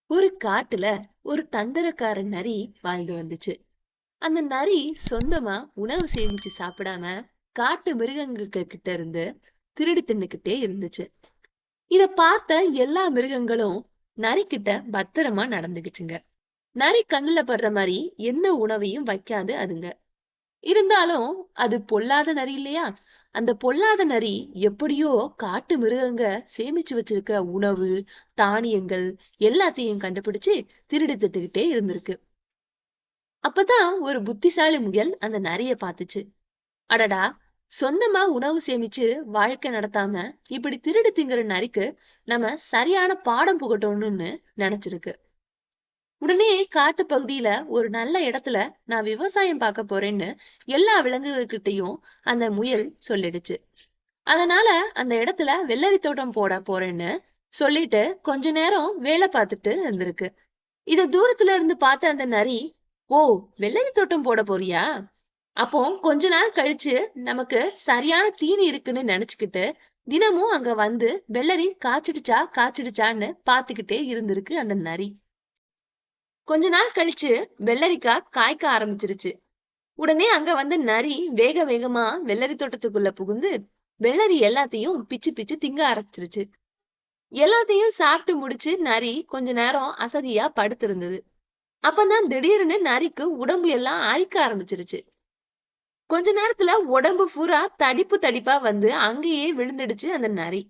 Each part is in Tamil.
ஒரு காட்டுல ஒரு தந்திரக்கார நரி வாழ்ந்து வந்துச்சு. அந்த நரி சொந்தமா உணவு சேமிச்சு சாப்பிடாம காட்டு மிருகங்களுக்கு கிட்ட இருந்து திருடி தின்னுக்கிட்டே இருந்துச்சு. இத பார்த்த எல்லா மிருகங்களும் நரி கிட்ட பத்திரமா நடந்துக்குச்சுங்க. நரி கண்ணுல படுற மாதிரி எந்த உணவையும் வைக்காது அதுங்க. இருந்தாலும் அது பொல்லாத நரி இல்லையா? அந்த பொல்லாத நரி எப்படியோ காட்டு மிருகங்க சேமிச்சு வச்சிருக்கிற உணவு, தானியங்கள் எல்லாத்தையும் கண்டுபிடிச்சு திருடி திட்டுக்கிட்டே இருந்திருக்கு. அப்பதான் ஒரு புத்திசாலி முயல் அந்த நரிய பாத்துச்சு. அடடா! சொந்தமா உணவு சேமிச்சு வாழ்க்கை நடத்தாம இப்படி திருடி திங்கிற நரிக்கு நம்ம சரியான பாடம் புகட்டணும்னு நினைச்சிருக்கு. உடனே காட்டு பகுதியில ஒரு நல்ல இடத்துல நான் விவசாயம் பார்க்க போறேன்னு எல்லா விலங்குகள்கிட்டயும் அந்த முயல் சொல்லிடுச்சு. அதனால அந்த இடத்துல வெள்ளரி தோட்டம் போட போறேன்னு சொல்லிட்டு கொஞ்ச நேரம் வேலை பார்த்துட்டு இருந்திருக்கு. இத தூரத்துல இருந்து பார்த்த அந்த நரி, ஓ, வெள்ளரி தோட்டம் போட போறியா? அப்போ கொஞ்ச நாள் கழிச்சு நமக்கு சரியான தீனி இருக்குன்னு நினைச்சுக்கிட்டு தினமும் அங்க வந்து வெள்ளரி காய்ச்சிடுச்சான்னு பார்த்துக்கிட்டே இருந்திருக்கு அந்த நரி. கொஞ்ச நாள் கழிச்சு வெள்ளரிக்காய் காய்க்க ஆரம்பிச்சிருச்சு. உடனே அங்க வந்து நரி வேக வேகமா வெள்ளரி தோட்டத்துக்குள்ள புகுந்து வெள்ளரி எல்லாத்தையும் பிச்சு பிச்சு திங்க ஆரம்பிச்சிருச்சு. எல்லாத்தையும் சாப்பிட்டு முடிச்சு நரி கொஞ்ச நேரம் அசதியா படுத்திருந்தது. அப்பதான் திடீர்னு நரிக்கு உடம்பு எல்லாம் அரிக்க ஆரம்பிச்சிருச்சு. கொஞ்ச நேரத்துல உடம்பு பூரா தடிப்பு தடிப்பா வந்து அங்கேயே விழுந்துடுச்சு அந்த நரி.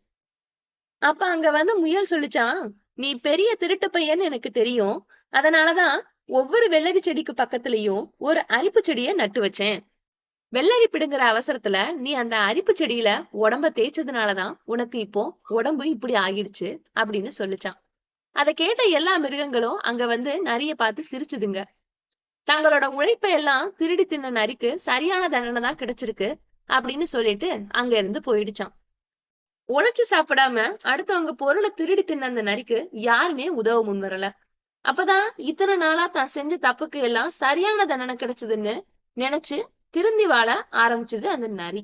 அப்ப அங்க வந்து முயல் சொல்லிச்சான், நீ பெரிய திருட்டு பையன்னு எனக்கு தெரியும். அதனாலதான் ஒவ்வொரு வெள்ளரி செடிக்கு பக்கத்துலயும் ஒரு அரிப்பு செடிய நட்டு வச்சேன். வெள்ளரி பிடுங்குற அவசரத்துல நீ அந்த அரிப்பு செடியில உடம்ப தேய்ச்சதுனாலதான் உனக்கு இப்போ உடம்பு இப்படி ஆகிடுச்சு அப்படின்னு சொல்லிச்சான். அத கேட்ட எல்லா மிருகங்களும் அங்க வந்து நரிய பார்த்து சிரிச்சுதுங்க. தங்களோட உழைப்ப எல்லாம் திருடி தின்ன நரிக்கு சரியான தண்டனை தான் கிடைச்சிருக்கு அப்படின்னு சொல்லிட்டு அங்க இருந்து போயிடுச்சான். உழைச்சு சாப்பிடாம அடுத்தவங்க பொருளை திருடி தின்ன அந்த நரிக்கு யாருமே உதவ முன் வரல. அப்பதான் இத்தனை நாளா தான் செஞ்ச தப்புக்கு எல்லாம் சரியான தண்டனை கிடைச்சதுன்னு நினைச்சு திருந்தி வாழ ஆரம்பிச்சது அந்த நரி.